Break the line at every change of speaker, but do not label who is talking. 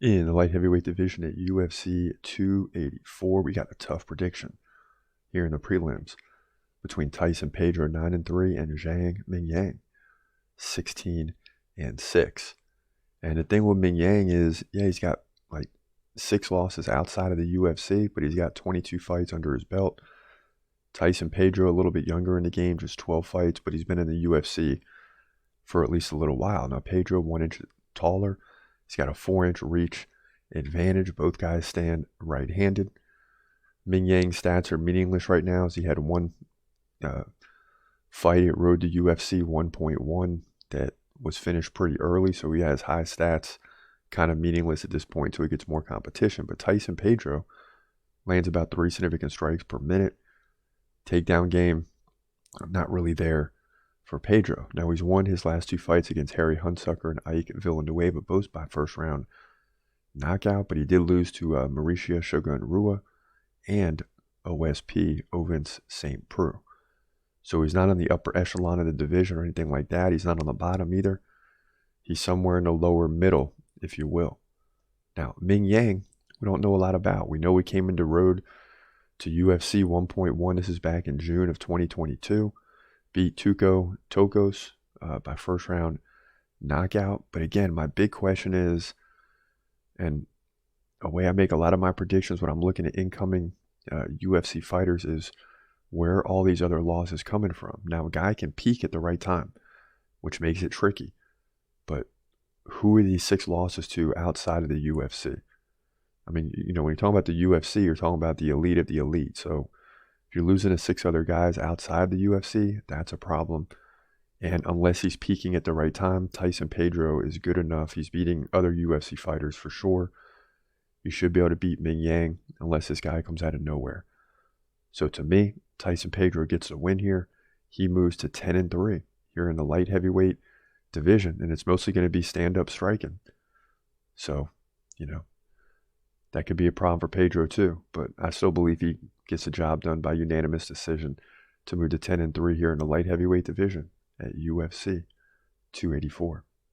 In the light heavyweight division at UFC 284, we got a tough prediction here in the prelims between Tyson Pedro 9-3 and Zhang Mingyang 16-6. And the thing with Mingyang is, yeah, he's got like 6 losses outside of the UFC, but he's got 22 fights under his belt. Tyson Pedro, a little bit younger in the game, just 12 fights, but he's been in the UFC for at least a little while. Now, Pedro, 1 inch taller. He's got a 4-inch reach advantage. Both guys stand right-handed. Mingyang's stats are meaningless right now, as he had one fight at Road to UFC 1.1 that was finished pretty early, so he has high stats, kind of meaningless at this point until he gets more competition. But Tyson Pedro lands about 3 significant strikes per minute. Takedown game, not really there for Pedro. Now, he's won his last 2 fights against Harry Hunsucker and Ike Villanueva, both by first round knockout, but he did lose to Mauricio Shogun Rua and OSP Ovens St. Preux. So he's not on the upper echelon of the division or anything like that. He's not on the bottom either. He's somewhere in the lower middle, if you will. Now, Mingyang, we don't know a lot about. We know he came into Road to UFC 1.1. This is back in June of 2022. Beat Tuco Tokos by first round knockout. But again, my big question is, and a way I make a lot of my predictions when I'm looking at incoming UFC fighters, is where are all these other losses coming from? Now, a guy can peak at the right time, which makes it tricky. But who are these 6 losses to outside of the UFC? I mean, you know, when you're talking about the UFC, you're talking about the elite of the elite. So if you're losing to 6 other guys outside the UFC, that's a problem. And unless he's peaking at the right time, Tyson Pedro is good enough. He's beating other UFC fighters for sure. You should be able to beat Mingyang unless this guy comes out of nowhere. So to me, Tyson Pedro gets a win here. He moves to 10-3 here in the light heavyweight division, and it's mostly going to be stand-up striking. So, you know, that could be a problem for Pedro too, but I still believe he gets the job done by unanimous decision to move to 10-3 here in the light heavyweight division at UFC 284.